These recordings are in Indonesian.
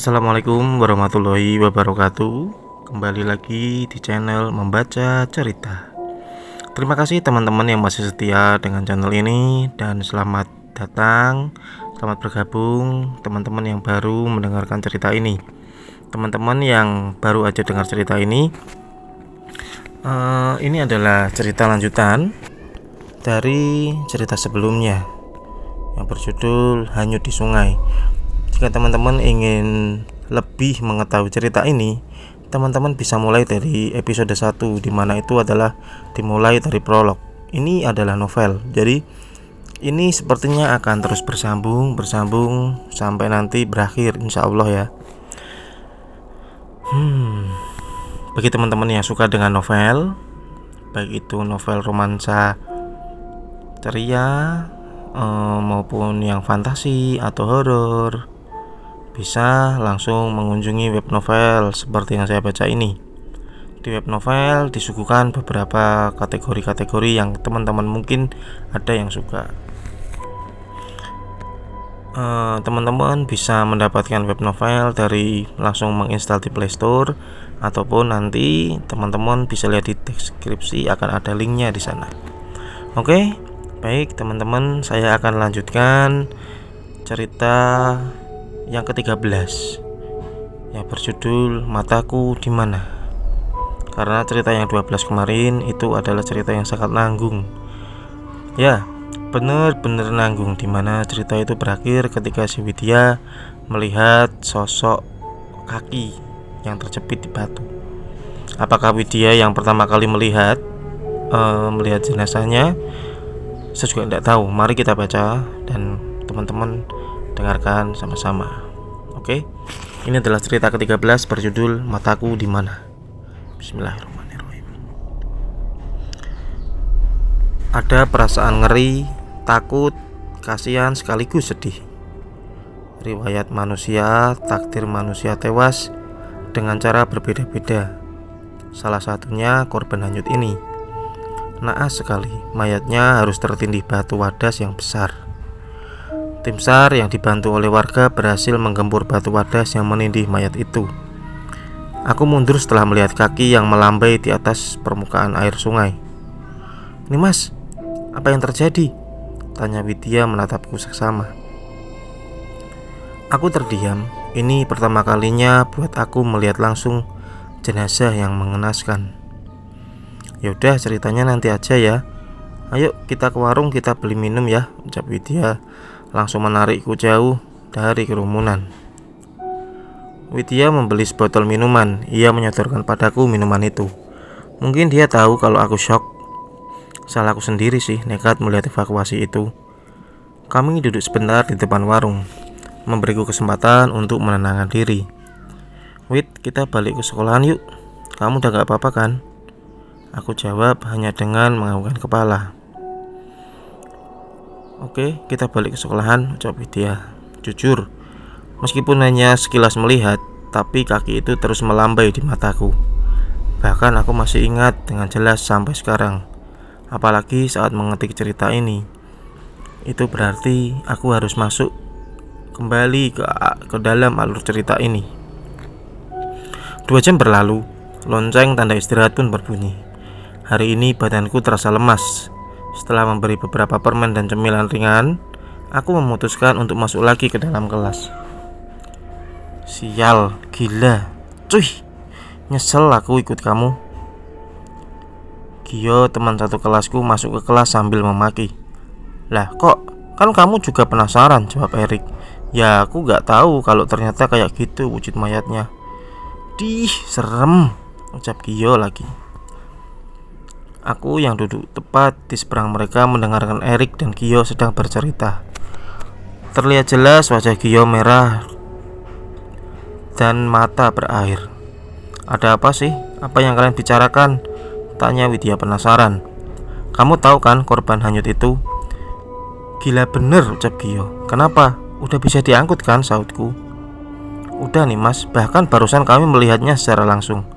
Assalamualaikum warahmatullahi wabarakatuh. Kembali lagi di channel Membaca Cerita. Terima kasih teman-teman yang masih setia dengan channel ini, dan selamat datang, selamat bergabung teman-teman yang baru mendengarkan cerita ini. Teman-teman yang baru aja dengar cerita ini adalah cerita lanjutan dari cerita sebelumnya yang berjudul Hanyut di Sungai. Jika teman-teman ingin lebih mengetahui cerita ini, teman-teman bisa mulai dari episode 1, dimana itu adalah dimulai dari prolog. Ini adalah novel, jadi ini sepertinya akan terus bersambung sampai nanti berakhir, insya Allah ya. Bagi teman-teman yang suka dengan novel, baik itu novel romansa ceria maupun yang fantasi atau horor, bisa langsung mengunjungi web novel seperti yang saya baca ini. Di web novel disuguhkan beberapa kategori-kategori yang teman-teman mungkin ada yang suka. Teman-teman bisa mendapatkan web novel dari langsung menginstal di Play Store, ataupun nanti teman-teman bisa lihat di deskripsi, akan ada linknya di sana. Oke, baik teman-teman, saya akan lanjutkan cerita yang ke-13 yang berjudul Mataku di Mana. Karena cerita yang 12 kemarin itu adalah cerita yang sangat nanggung. Ya, bener-bener nanggung, dimana cerita itu berakhir ketika si Widya melihat sosok kaki yang terjepit di batu. Apakah Widya yang pertama kali melihat jenazahnya? Saya juga tidak tahu. Mari kita baca dan teman-teman dengarkan sama-sama. Oke. Ini adalah cerita ke-13 berjudul Mataku di Mana. Bismillahirrahmanirrahim. Ada perasaan ngeri, takut, kasihan sekaligus sedih. Riwayat manusia, takdir manusia tewas dengan cara berbeda-beda. Salah satunya korban hanyut ini. Naas sekali, mayatnya harus tertindih batu wadas yang besar. Tim SAR yang dibantu oleh warga berhasil menggempur batu wadas yang menindih mayat itu. Aku mundur setelah melihat kaki yang melambai di atas permukaan air sungai. "Ini mas, apa yang terjadi?" tanya Widya menatapku seksama. Aku terdiam. Ini pertama kalinya buat aku melihat langsung jenazah yang mengenaskan. "Yaudah, ceritanya nanti aja ya. Ayo kita ke warung, kita beli minum ya," ucap Widya, langsung menarikku jauh dari kerumunan. Widya membeli sebotol minuman. Ia menyodorkan padaku minuman itu. Mungkin dia tahu kalau aku shock. Salahku sendiri sih nekat melihat evakuasi itu. Kami duduk sebentar di depan warung, memberiku kesempatan untuk menenangkan diri. "Wid, kita balik ke sekolahan yuk. Kamu udah gak apa-apa kan?" Aku jawab hanya dengan menganggukkan kepala. "Oke, kita balik ke sekolahan," ucap Widya. Jujur, meskipun hanya sekilas melihat, tapi kaki itu terus melambai di mataku. Bahkan aku masih ingat dengan jelas sampai sekarang. Apalagi saat mengetik cerita ini. Itu berarti aku harus masuk kembali ke dalam alur cerita ini. 2 jam berlalu, lonceng tanda istirahat pun berbunyi. Hari ini badanku terasa lemas. Setelah memberi beberapa permen dan cemilan ringan, aku memutuskan untuk masuk lagi ke dalam kelas. "Sial, gila, cuy, nyesel aku ikut kamu." Gio, teman satu kelasku, masuk ke kelas sambil memaki. "Lah kok, kan kamu juga penasaran," jawab Erik. "Ya aku gak tahu kalau ternyata kayak gitu wujud mayatnya." "Dih, serem," ucap Gio lagi. Aku yang duduk tepat di seberang mereka mendengarkan Erik dan Gio sedang bercerita. Terlihat jelas wajah Gio merah dan mata berair. "Ada apa sih? Apa yang kalian bicarakan?" tanya Widya penasaran. "Kamu tahu kan korban hanyut itu?" "Gila bener," ucap Gio. "Kenapa? Udah bisa diangkut kan?" sautku. "Udah nih mas, bahkan barusan kami melihatnya secara langsung.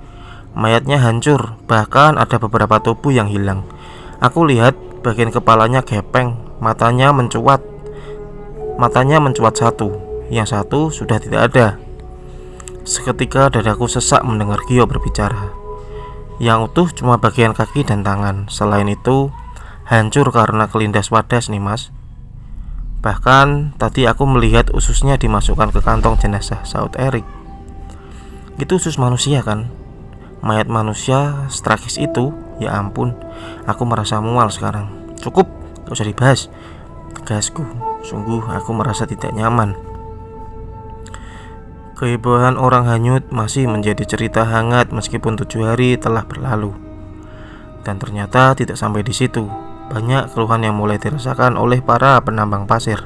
Mayatnya hancur, bahkan ada beberapa tubuh yang hilang. Aku lihat bagian kepalanya gepeng, matanya mencuat satu, yang satu sudah tidak ada. Seketika dadaku sesak mendengar Gio berbicara. Yang utuh cuma bagian kaki dan tangan, selain itu hancur karena kelindas wadas nih mas. Bahkan tadi aku melihat ususnya dimasukkan ke kantong jenazah, saut Erik. Itu usus manusia kan? Mayat manusia setragis itu, ya ampun, aku merasa mual sekarang. Cukup, gak usah dibahas, tegasku. Sungguh aku merasa tidak nyaman. Kehebohan orang hanyut masih menjadi cerita hangat meskipun 7 hari telah berlalu. Dan ternyata tidak sampai di situ. Banyak keluhan yang mulai dirasakan oleh para penambang pasir.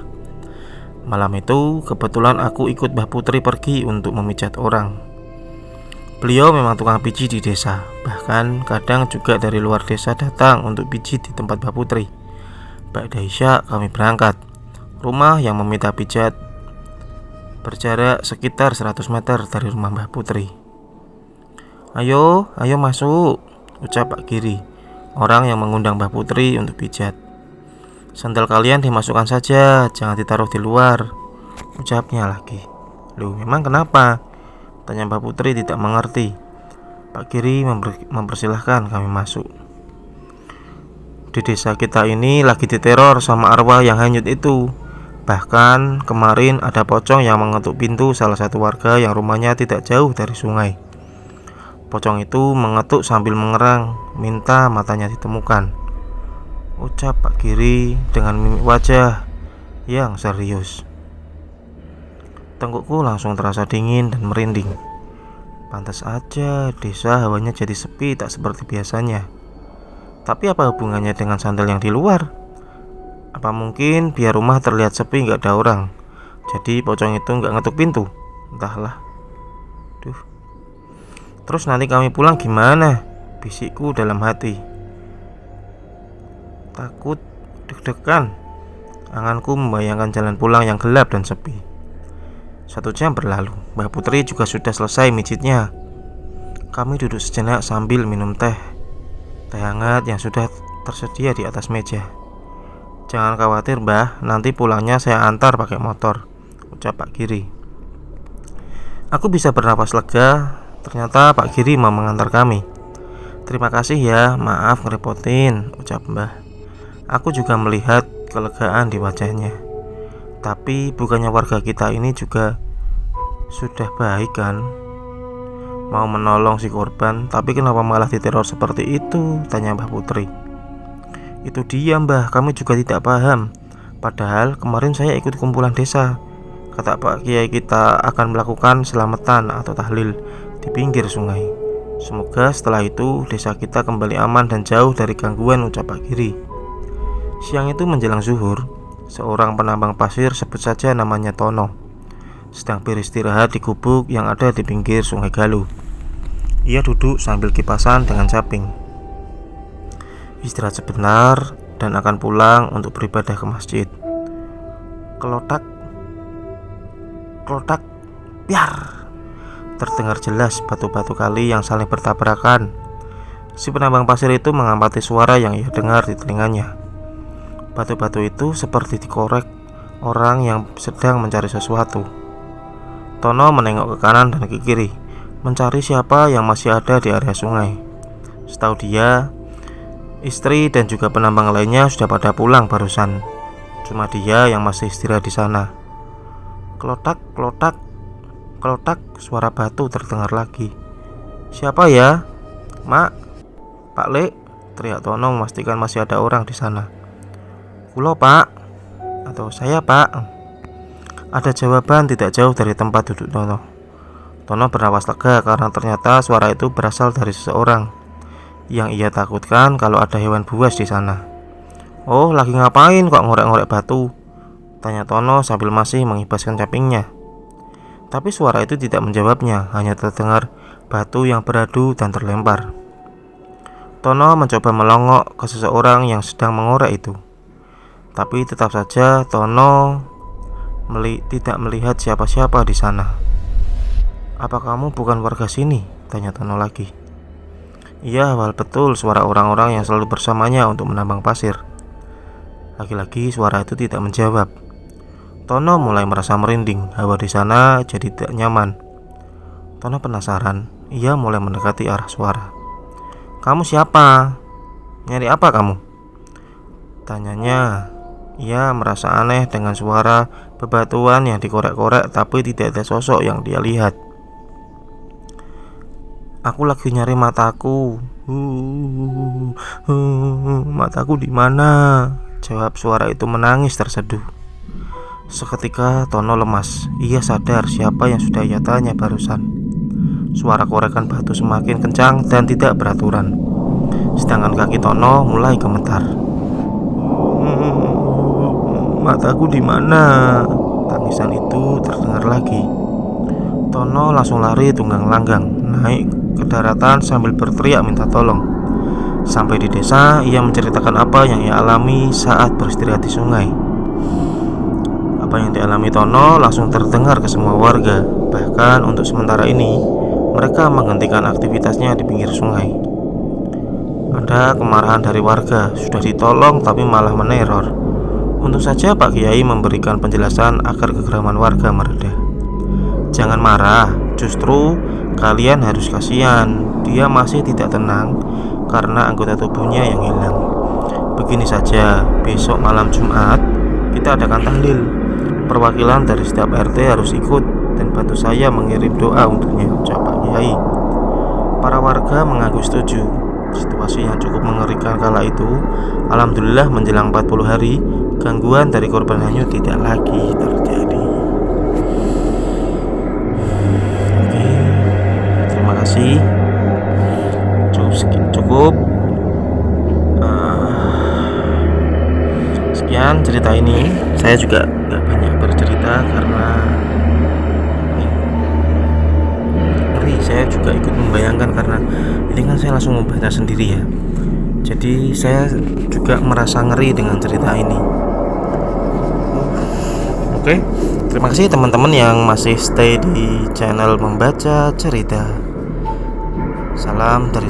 Malam itu kebetulan aku ikut Mbah Putri pergi untuk memijat orang. Beliau memang tukang pijit di desa. Bahkan kadang juga dari luar desa datang untuk pijit di tempat Mbah Putri. Ba'da Isya kami berangkat. Rumah yang meminta pijat berjarak sekitar 100 meter dari rumah Mbah Putri. Ayo masuk, ucap Pak Giri, orang yang mengundang Mbah Putri untuk pijat. Sandal kalian dimasukkan saja, jangan ditaruh di luar, ucapnya lagi. Loh, memang kenapa? Tanya Mbah Putri tidak mengerti. Pak Giri mempersilahkan kami masuk. Di desa kita ini lagi diteror sama arwah yang hanyut itu. Bahkan kemarin ada pocong yang mengetuk pintu salah satu warga yang rumahnya tidak jauh dari sungai. Pocong itu mengetuk sambil mengerang, minta matanya ditemukan, ucap Pak Giri dengan mimik wajah yang serius. Tengkukku langsung terasa dingin dan merinding. Pantas aja desa hawanya jadi sepi tak seperti biasanya. Tapi apa hubungannya dengan sandal yang di luar? Apa mungkin biar rumah terlihat sepi gak ada orang, jadi pocong itu gak ngetuk pintu? Entahlah. Terus nanti kami pulang gimana? Bisikku dalam hati. Takut, deg-degan. Anganku membayangkan jalan pulang yang gelap dan sepi. 1 jam berlalu, Mbah Putri juga sudah selesai mijitnya. Kami duduk sejenak sambil minum teh hangat yang sudah tersedia di atas meja. Jangan khawatir Mbah, nanti pulangnya saya antar pakai motor, ucap Pak Giri. Aku bisa bernapas lega, ternyata Pak Giri mau mengantar kami. Terima kasih ya, maaf ngerepotin, ucap Mbah. Aku juga melihat kelegaan di wajahnya. Tapi bukannya warga kita ini juga sudah baik kan? Mau menolong si korban, tapi kenapa malah diteror seperti itu? Tanya Mbah Putri. Itu dia Mbah, kami juga tidak paham. Padahal kemarin saya ikut kumpulan desa. Kata Pak Kiai kita akan melakukan selamatan atau tahlil di pinggir sungai. Semoga setelah itu desa kita kembali aman dan jauh dari gangguan, ucap Pak Giri. Siang itu menjelang zuhur, seorang penambang pasir, sebut saja namanya Tono, sedang beristirahat di gubuk yang ada di pinggir sungai Galuh. Ia duduk sambil kipasan dengan caping. Istirahat sebentar dan akan pulang untuk beribadah ke masjid. Kelotak, biar. Terdengar jelas batu-batu kali yang saling bertabrakan. Si penambang pasir itu mengamati suara yang ia dengar di telinganya. Batu-batu itu seperti dikorek orang yang sedang mencari sesuatu. Tono menengok ke kanan dan ke kiri, mencari siapa yang masih ada di area sungai. Setahu dia, istri dan juga penambang lainnya sudah pada pulang barusan. Cuma dia yang masih istirahat di sana. Kelotak, suara batu terdengar lagi. Siapa ya? Mak, Pak Lek, teriak Tono memastikan masih ada orang di sana. Kulo Pak, atau saya Pak. Ada jawaban tidak jauh dari tempat duduk Tono. Tono bernapas lega karena ternyata suara itu berasal dari seseorang yang ia takutkan kalau ada hewan buas di sana. Oh, lagi ngapain kok ngorek-ngorek batu? Tanya Tono sambil masih mengibaskan capingnya. Tapi suara itu tidak menjawabnya, hanya terdengar batu yang beradu dan terlempar. Tono mencoba melongok ke seseorang yang sedang mengorek itu. Tapi tetap saja Tono tidak melihat siapa-siapa di sana. Apa kamu bukan warga sini? Tanya Tono lagi. Ia hafal betul suara orang-orang yang selalu bersamanya untuk menambang pasir. Lagi-lagi suara itu tidak menjawab. Tono mulai merasa merinding, hawa di sana jadi tidak nyaman. Tono penasaran, ia mulai mendekati arah suara. "Kamu siapa? Nyari apa kamu?" tanyanya. Ia merasa aneh dengan suara bebatuan yang dikorek-korek tapi tidak ada sosok yang dia lihat. "Aku lagi nyari mataku. Mataku di mana?" jawab suara itu menangis terseduh. Seketika Tono lemas. Ia sadar siapa yang sudah ia tanya barusan. Suara korekan batu semakin kencang dan tidak beraturan. Sedangkan kaki Tono mulai gemetar. "Mataku di mana?" tangisan itu terdengar lagi. Tono langsung lari tunggang langgang, naik ke daratan sambil berteriak minta tolong. Sampai di desa, ia menceritakan apa yang ia alami saat beristirahat di sungai. Apa yang dialami Tono langsung terdengar ke semua warga. Bahkan untuk sementara ini, mereka menghentikan aktivitasnya di pinggir sungai. Ada kemarahan dari warga, sudah ditolong tapi malah meneror. Untung saja Pak Kiai memberikan penjelasan agar kegeraman warga mereda. "Jangan marah, justru kalian harus kasihan. Dia masih tidak tenang karena anggota tubuhnya yang hilang. Begini saja, besok malam Jumat kita adakan tahlil. Perwakilan dari setiap RT harus ikut dan bantu saya mengirim doa untuknya," ucap Pak Kiai. Para warga mengaku setuju. Situasi yang cukup mengerikan kala itu. Alhamdulillah menjelang 40 hari, gangguan dari korban hanyut tidak lagi terjadi. Oke, terima kasih. Cukup. Sekian cerita ini. Saya juga gak banyak bercerita karena ngeri. Saya juga ikut membayangkan karena ini kan saya langsung membaca sendiri ya. Jadi saya juga merasa ngeri dengan cerita ini. Oke, terima kasih teman-teman yang masih stay di channel Membaca Cerita. Salam dari